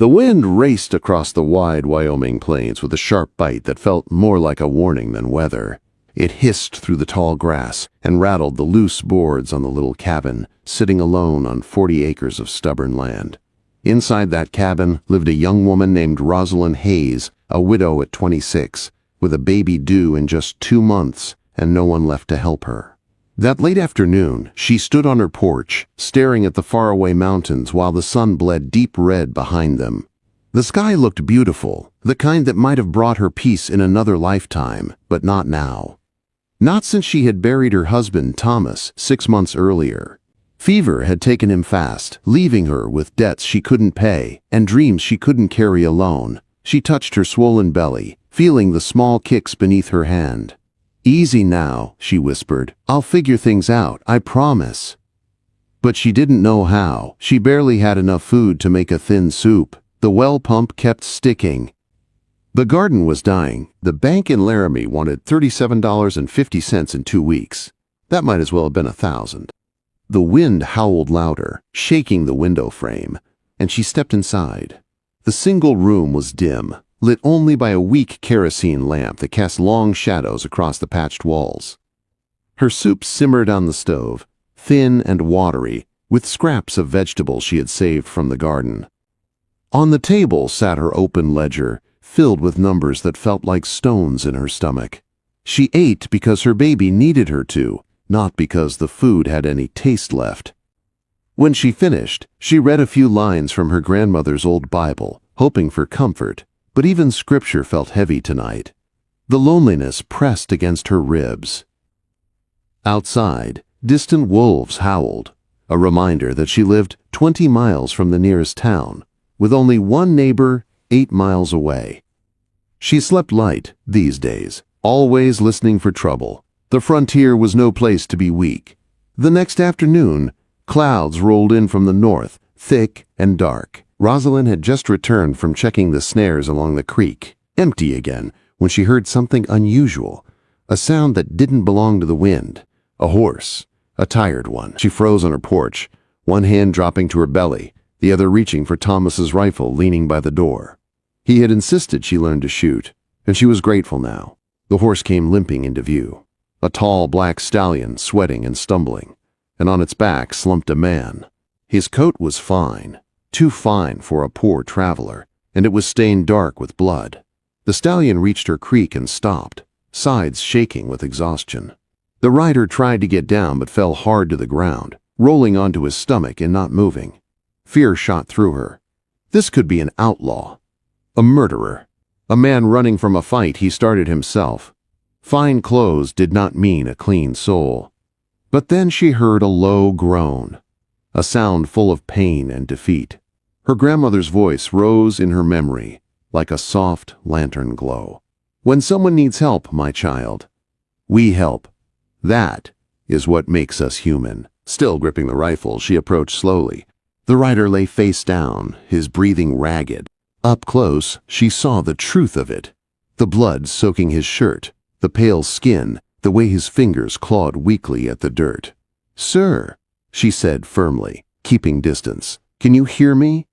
The wind raced across the wide Wyoming plains with a sharp bite that felt more like a warning than weather. It hissed through the tall grass and rattled the loose boards on the little cabin, sitting alone on 40 acres of stubborn land. Inside that cabin lived a young woman named Rosalyn Hayes, a widow at 26, with a baby due in just 2 months and no one left to help her. That late afternoon, she stood on her porch, staring at the faraway mountains while the sun bled deep red behind them. The sky looked beautiful, the kind that might have brought her peace in another lifetime, but not now. Not since she had buried her husband, Thomas, 6 months earlier. Fever had taken him fast, leaving her with debts she couldn't pay and dreams she couldn't carry alone. She touched her swollen belly, feeling the small kicks beneath her hand. "Easy now," she whispered. "I'll figure things out, I promise." But she didn't know how. She barely had enough food to make a thin soup. The well pump kept sticking. The garden was dying. The bank in Laramie wanted $37.50 in 2 weeks. That might as well have been 1,000. The wind howled louder, shaking the window frame, and she stepped inside. The single room was dim, lit only by a weak kerosene lamp that cast long shadows across the patched walls. Her soup simmered on the stove, thin and watery, with scraps of vegetables she had saved from the garden. On the table sat her open ledger, filled with numbers that felt like stones in her stomach. She ate because her baby needed her to, not because the food had any taste left. When she finished, she read a few lines from her grandmother's old Bible, hoping for comfort. But even scripture felt heavy tonight. The loneliness pressed against her ribs. Outside, distant wolves howled, a reminder that she lived 20 miles from the nearest town, with only one neighbor 8 miles away. She slept light these days, always listening for trouble. The frontier was no place to be weak. The next afternoon, clouds rolled in from the north, thick and dark. Rosalyn had just returned from checking the snares along the creek, empty again, when she heard something unusual, a sound that didn't belong to the wind. A horse, a tired one. She froze on her porch, one hand dropping to her belly, the other reaching for Thomas's rifle leaning by the door. He had insisted she learn to shoot, and she was grateful now. The horse came limping into view, a tall black stallion sweating and stumbling, and on its back slumped a man. His coat was fine. Too fine for a poor traveler, and it was stained dark with blood. The stallion reached her creek and stopped, sides shaking with exhaustion. The rider tried to get down but fell hard to the ground, rolling onto his stomach and not moving. Fear shot through her. This could be an outlaw, a murderer, a man running from a fight he started himself. Fine clothes did not mean a clean soul. But then she heard a low groan, a sound full of pain and defeat. Her grandmother's voice rose in her memory, like a soft lantern glow. "When someone needs help, my child, we help. That is what makes us human." Still gripping the rifle, she approached slowly. The rider lay face down, his breathing ragged. Up close, she saw the truth of it. The blood soaking his shirt, the pale skin, the way his fingers clawed weakly at the dirt. "Sir," she said firmly, keeping distance, "can you hear me?"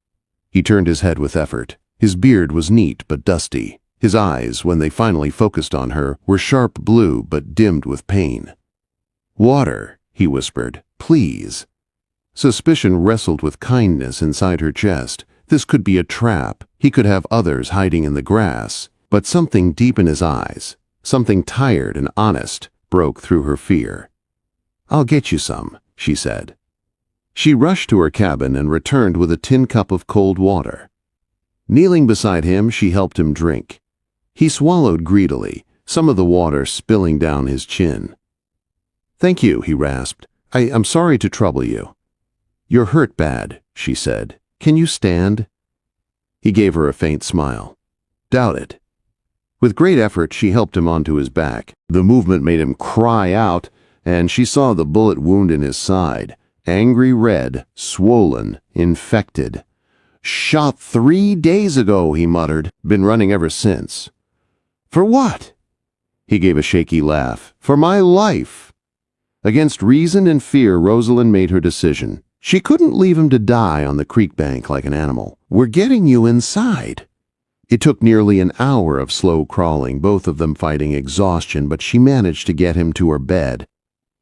He turned his head with effort. His beard was neat but dusty. His eyes, when they finally focused on her, were sharp blue but dimmed with pain. "Water," he whispered, "please." Suspicion wrestled with kindness inside her chest. This could be a trap. He could have others hiding in the grass. But something deep in his eyes, something tired and honest, broke through her fear. "I'll get you some," she said. She rushed to her cabin and returned with a tin cup of cold water. Kneeling beside him, she helped him drink. He swallowed greedily, some of the water spilling down his chin. "Thank you," he rasped. I'm sorry to trouble you." "You're hurt bad," she said. "Can you stand?" He gave her a faint smile. "Doubt it." With great effort, she helped him onto his back. The movement made him cry out, and she saw the bullet wound in his side. Angry red, swollen, infected. "Shot 3 days ago," he muttered. "Been running ever since." "For what?" He gave a shaky laugh. "For my life." Against reason and fear, Rosalyn made her decision. She couldn't leave him to die on the creek bank like an animal. "We're getting you inside." It took nearly an hour of slow crawling, both of them fighting exhaustion, but she managed to get him to her bed.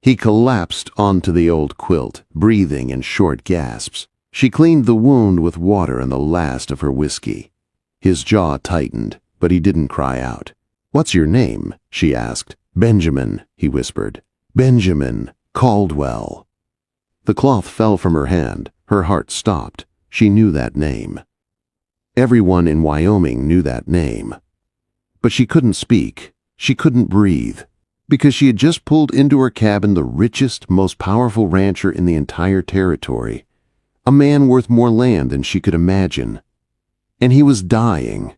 He collapsed onto the old quilt, breathing in short gasps. She cleaned the wound with water and the last of her whiskey. His jaw tightened, but he didn't cry out. "What's your name?" she asked. "Benjamin," he whispered. "Benjamin Caldwell." The cloth fell from her hand. Her heart stopped. She knew that name. Everyone in Wyoming knew that name. But she couldn't speak. She couldn't breathe. Because she had just pulled into her cabin the richest, most powerful rancher in the entire territory. A man worth more land than she could imagine. And he was dying.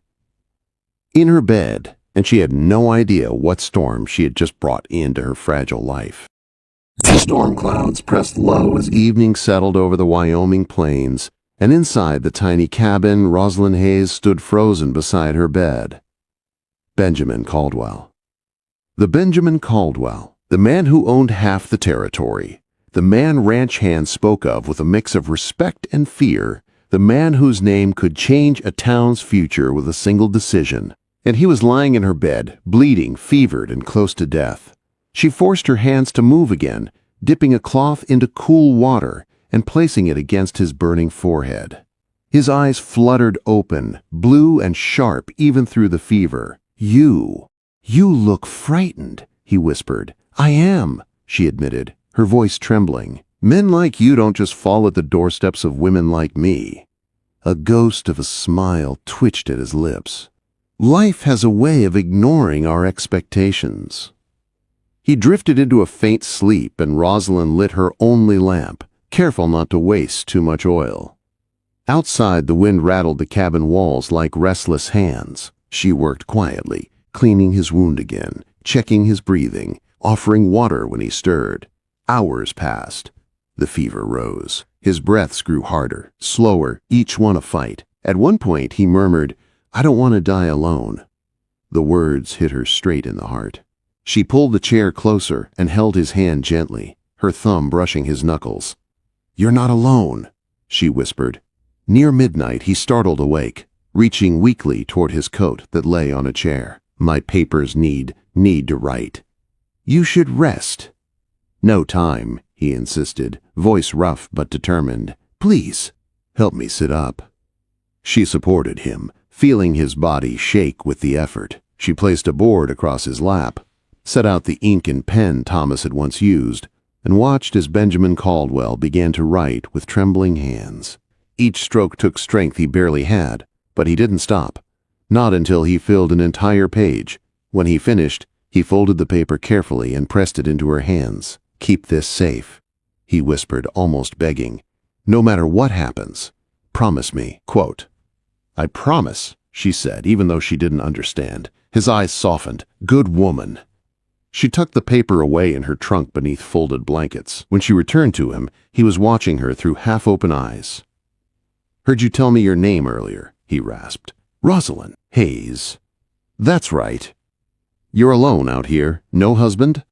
In her bed, and she had no idea what storm she had just brought into her fragile life. The storm clouds pressed low as evening settled over the Wyoming plains, and inside the tiny cabin, Rosalyn Hayes stood frozen beside her bed. Benjamin Caldwell. The Benjamin Caldwell, the man who owned half the territory, the man ranch hands spoke of with a mix of respect and fear, the man whose name could change a town's future with a single decision. And he was lying in her bed, bleeding, fevered, and close to death. She forced her hands to move again, dipping a cloth into cool water and placing it against his burning forehead. His eyes fluttered open, blue and sharp even through the fever. You look frightened," he whispered. "I am," she admitted, her voice trembling. "Men like you don't just fall at the doorsteps of women like me." A ghost of a smile twitched at his lips. Life has a way of ignoring our expectations. He drifted into a faint sleep, and Rosalyn lit her only lamp, careful not to waste too much oil. Outside, the wind rattled the cabin walls like restless hands. She worked quietly, cleaning his wound again, checking his breathing, offering water when he stirred. Hours passed. The fever rose. His breaths grew harder, slower, each one a fight. At one point, he murmured, "I don't want to die alone." The words hit her straight in the heart. She pulled the chair closer and held his hand gently, her thumb brushing his knuckles. "You're not alone," she whispered. Near midnight, he startled awake, reaching weakly toward his coat that lay on a chair. "My papers need to write." "You should rest." "No time," he insisted, voice rough but determined. "Please, help me sit up." She supported him, feeling his body shake with the effort. She placed a board across his lap, set out the ink and pen Thomas had once used, and watched as Benjamin Caldwell began to write with trembling hands. Each stroke took strength he barely had, but he didn't stop. Not until he filled an entire page. When he finished, he folded the paper carefully and pressed it into her hands. "Keep this safe," he whispered, almost begging. "No matter what happens, promise me." Quote, "I promise," she said, even though she didn't understand. His eyes softened. "Good woman." She tucked the paper away in her trunk beneath folded blankets. When she returned to him, he was watching her through half-open eyes. "Heard you tell me your name earlier," he rasped. "Rosalyn Hayes." "That's right. You're alone out here? No husband?"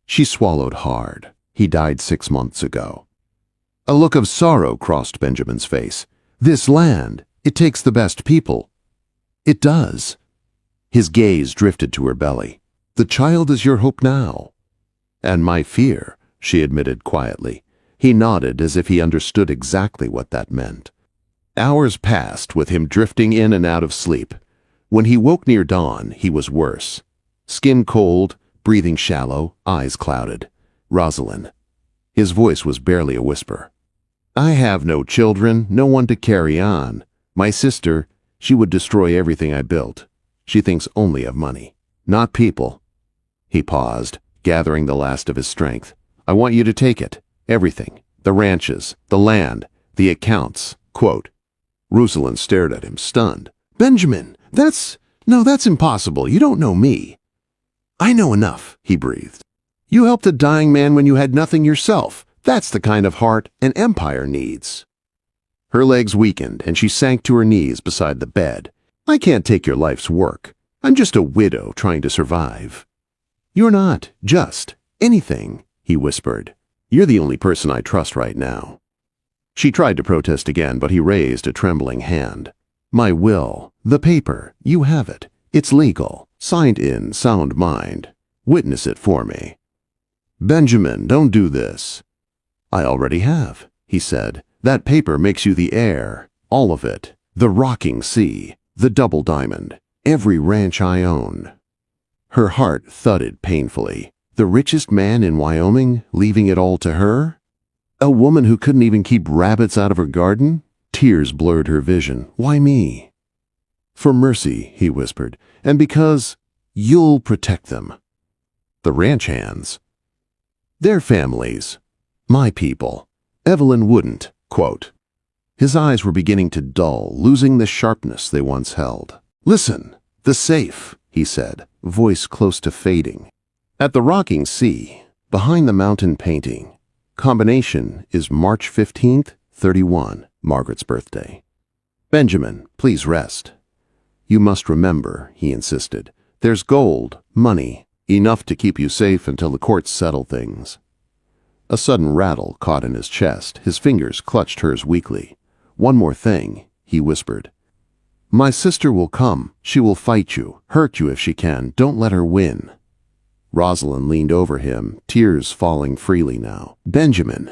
She swallowed hard. "He died 6 months ago." A look of sorrow crossed Benjamin's face. "This land, it takes the best people." "It does." His gaze drifted to her belly. "The child is your hope now." "And my fear," she admitted quietly. He nodded as if he understood exactly what that meant. Hours passed with him drifting in and out of sleep. When he woke near dawn, he was worse. Skin cold, breathing shallow, eyes clouded. "Rosalyn." His voice was barely a whisper. "I have no children, no one to carry on. My sister, she would destroy everything I built. She thinks only of money, not people." He paused, gathering the last of his strength. "I want you to take it. Everything. The ranches, the land, the accounts." Quote. Rosalyn stared at him, stunned. "Benjamin, that's impossible. You don't know me." "I know enough," he breathed. "You helped a dying man when you had nothing yourself. That's the kind of heart an empire needs." Her legs weakened, and she sank to her knees beside the bed. "I can't take your life's work. I'm just a widow trying to survive." "You're not just anything," he whispered. "You're the only person I trust right now." She tried to protest again, but he raised a trembling hand. "My will. The paper. You have it. It's legal. Signed in sound mind. Witness it for me." "Benjamin, don't do this." "I already have," he said. "That paper makes you the heir. All of it. The rocking sea. The double diamond. Every ranch I own." Her heart thudded painfully. The richest man in Wyoming, leaving it all to her? A woman who couldn't even keep rabbits out of her garden? Tears blurred her vision. "Why me?" "For mercy," he whispered, "and because you'll protect them." "The ranch hands." "Their families. My people. Evelyn wouldn't." Quote. His eyes were beginning to dull, losing the sharpness they once held. "Listen, the safe," he said, voice close to fading. "At the rocking sea, behind the mountain painting. Combination is March 15th, 31, Margaret's birthday. Benjamin, please rest. You must remember," he insisted, "there's gold, money, enough to keep you safe until the courts settle things." A sudden rattle caught in his chest. His fingers clutched hers weakly. "One more thing," he whispered. "My sister will come. She will fight you, hurt you if she can. Don't let her win." Rosalyn leaned over him, tears falling freely now. "Benjamin."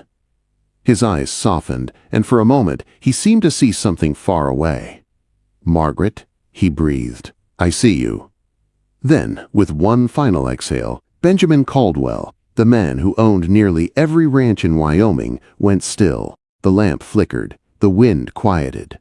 His eyes softened, and for a moment he seemed to see something far away. "Margaret," he breathed, "I see you." Then, with one final exhale, Benjamin Caldwell, the man who owned nearly every ranch in Wyoming, went still. The lamp flickered, the wind quieted.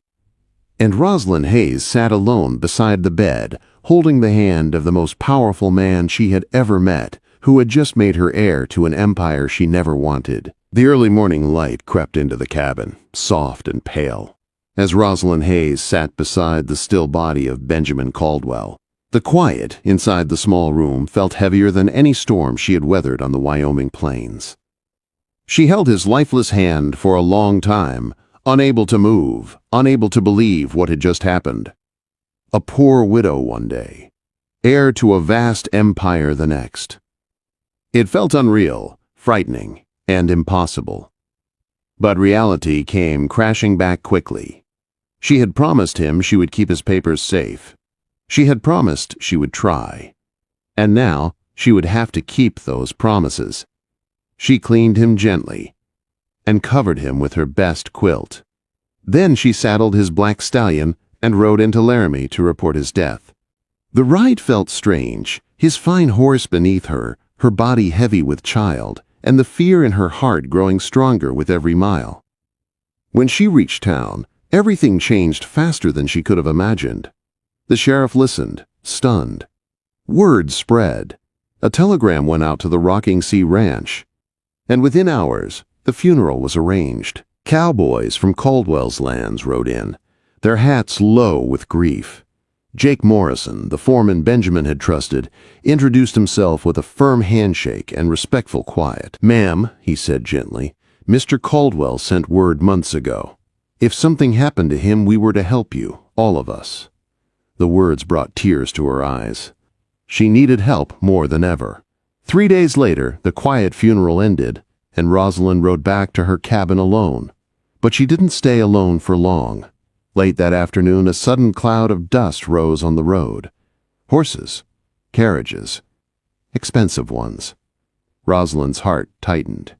And Rosalyn Hayes sat alone beside the bed, holding the hand of the most powerful man she had ever met, who had just made her heir to an empire she never wanted. The early morning light crept into the cabin, soft and pale, as Rosalyn Hayes sat beside the still body of Benjamin Caldwell. The quiet inside the small room felt heavier than any storm she had weathered on the Wyoming plains. She held his lifeless hand for a long time, unable to move, unable to believe what had just happened. A poor widow one day, heir to a vast empire the next. It felt unreal, frightening, and impossible. But reality came crashing back quickly. She had promised him she would keep his papers safe. She had promised she would try. And now she would have to keep those promises. She cleaned him gently and covered him with her best quilt. Then she saddled his black stallion and rode into Laramie to report his death. The ride felt strange, his fine horse beneath her, her body heavy with child, and the fear in her heart growing stronger with every mile. When she reached town, everything changed faster than she could have imagined. The sheriff listened, stunned. Word spread. A telegram went out to the Rocking Sea Ranch. And within hours, the funeral was arranged. Cowboys from Caldwell's lands rode in, their hats low with grief. Jake Morrison, the foreman Benjamin had trusted, introduced himself with a firm handshake and respectful quiet. "Ma'am," he said gently, "Mr. Caldwell sent word months ago. If something happened to him, we were to help you, all of us." The words brought tears to her eyes. She needed help more than ever. 3 days later, the quiet funeral ended, and Rosalyn rode back to her cabin alone. But she didn't stay alone for long. Late that afternoon, a sudden cloud of dust rose on the road. Horses, carriages, expensive ones. Rosalyn's heart tightened.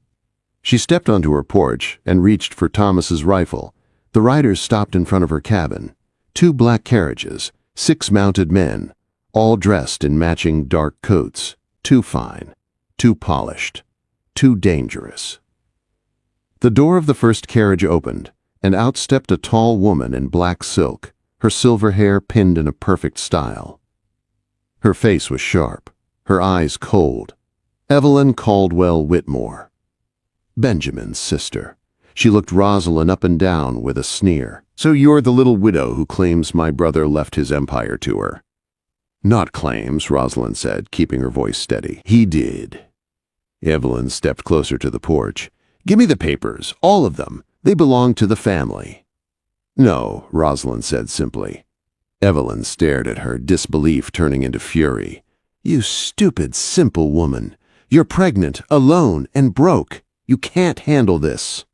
She stepped onto her porch and reached for Thomas's rifle. The riders stopped in front of her cabin. 2 black carriages, 6 mounted men, all dressed in matching dark coats. Too fine, too polished, too dangerous. The door of the first carriage opened, and out stepped a tall woman in black silk, her silver hair pinned in a perfect style. Her face was sharp, her eyes cold. Evelyn Caldwell Whitmore, Benjamin's sister. She looked Rosalyn up and down with a sneer. "So you're the little widow who claims my brother left his empire to her?" "Not claims," Rosalyn said, keeping her voice steady. "He did." Evelyn stepped closer to the porch. "Give me the papers, all of them. They belong to the family." "No," Rosalyn said simply. Evelyn stared at her, disbelief turning into fury. "You stupid, simple woman. You're pregnant, alone, and broke. You can't handle this."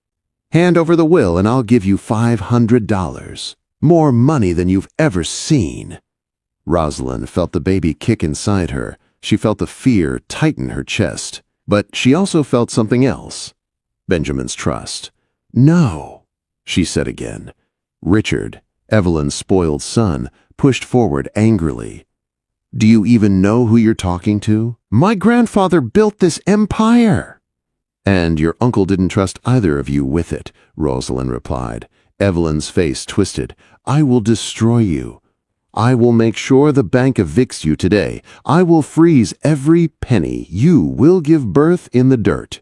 Hand over the will and I'll give you $500. More money than you've ever seen." Rosalyn felt the baby kick inside her. She felt the fear tighten her chest. But she also felt something else. Benjamin's trust. "No," she said again. Richard, Evelyn's spoiled son, pushed forward angrily. "Do you even know who you're talking to? My grandfather built this empire." "And your uncle didn't trust either of you with it," Rosalyn replied. Evelyn's face twisted. "I will destroy you. I will make sure the bank evicts you today. I will freeze every penny. You will give birth in the dirt."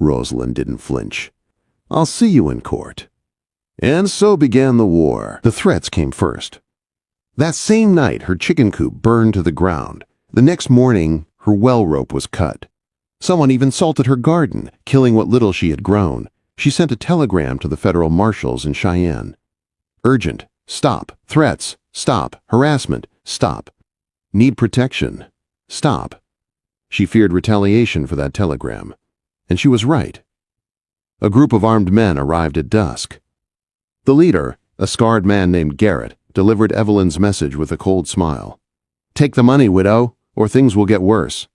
Rosalyn didn't flinch. "I'll see you in court." And so began the war. The threats came first. That same night, her chicken coop burned to the ground. The next morning, her well rope was cut. Someone even salted her garden, killing what little she had grown. She sent a telegram to the federal marshals in Cheyenne. "Urgent. Stop. Threats. Stop. Harassment. Stop. Need protection. Stop." She feared retaliation for that telegram. And she was right. A group of armed men arrived at dusk. The leader, a scarred man named Garrett, delivered Evelyn's message with a cold smile. "Take the money, widow, or things will get worse."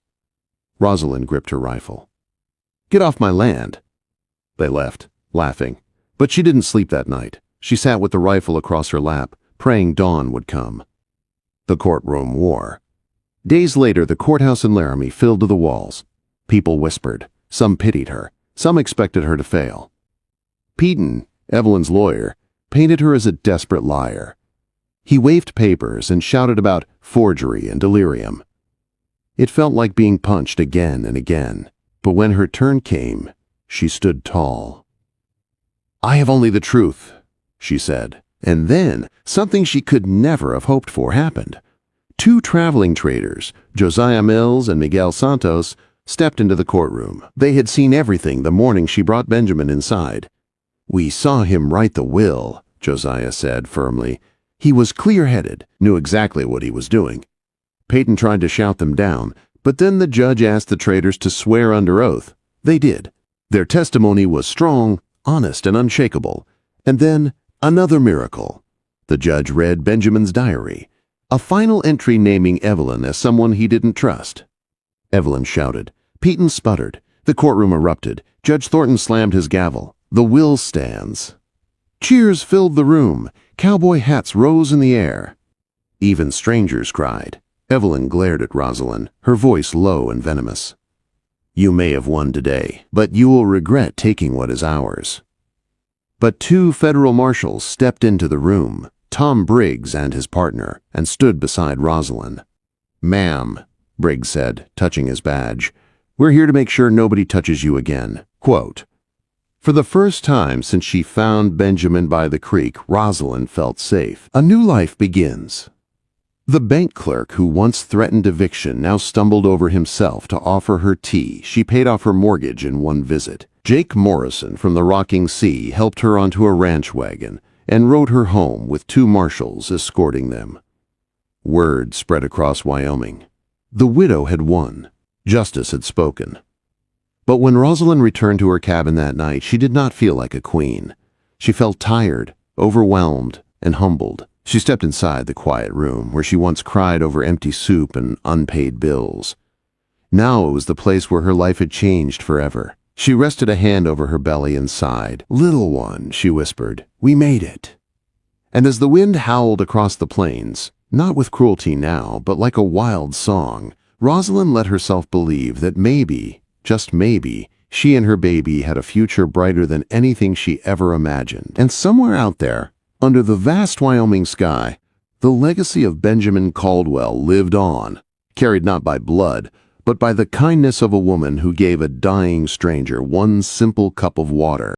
Rosalyn gripped her rifle. "Get off my land." They left, laughing. But she didn't sleep that night. She sat with the rifle across her lap, praying dawn would come. The courtroom war. Days later, the courthouse in Laramie filled to the walls. People whispered. Some pitied her. Some expected her to fail. Peyton, Evelyn's lawyer, painted her as a desperate liar. He waved papers and shouted about forgery and delirium. It felt like being punched again and again. But when her turn came, she stood tall. "I have only the truth," she said. And then, something she could never have hoped for happened. Two traveling traders, Josiah Mills and Miguel Santos, stepped into the courtroom. They had seen everything the morning she brought Benjamin inside. "We saw him write the will," Josiah said firmly. "He was clear-headed, knew exactly what he was doing." Peyton tried to shout them down, but then the judge asked the traders to swear under oath. They did. Their testimony was strong, honest, and unshakable. And then, another miracle. The judge read Benjamin's diary, a final entry naming Evelyn as someone he didn't trust. Evelyn shouted. Peyton sputtered. The courtroom erupted. Judge Thornton slammed his gavel. "The will stands." Cheers filled the room. Cowboy hats rose in the air. Even strangers cried. Evelyn glared at Rosalyn, her voice low and venomous. "You may have won today, but you will regret taking what is ours." But two federal marshals stepped into the room, Tom Briggs and his partner, and stood beside Rosalyn. "Ma'am," Briggs said, touching his badge, "we're here to make sure nobody touches you again." Quote, For the first time since she found Benjamin by the creek, Rosalyn felt safe. A new life begins. The bank clerk who once threatened eviction now stumbled over himself to offer her tea. She paid off her mortgage in one visit. Jake Morrison from the Rocking Sea helped her onto a ranch wagon and rode her home with two marshals escorting them. Word spread across Wyoming. The widow had won. Justice had spoken. But when Rosalyn returned to her cabin that night, she did not feel like a queen. She felt tired, overwhelmed, and humbled. She stepped inside the quiet room where she once cried over empty soup and unpaid bills. Now it was the place where her life had changed forever. She rested a hand over her belly and sighed. "Little one," she whispered, "we made it." And as the wind howled across the plains, not with cruelty now, but like a wild song, Rosalyn let herself believe that maybe, just maybe, she and her baby had a future brighter than anything she ever imagined. And somewhere out there, under the vast Wyoming sky, the legacy of Benjamin Caldwell lived on, carried not by blood, but by the kindness of a woman who gave a dying stranger one simple cup of water.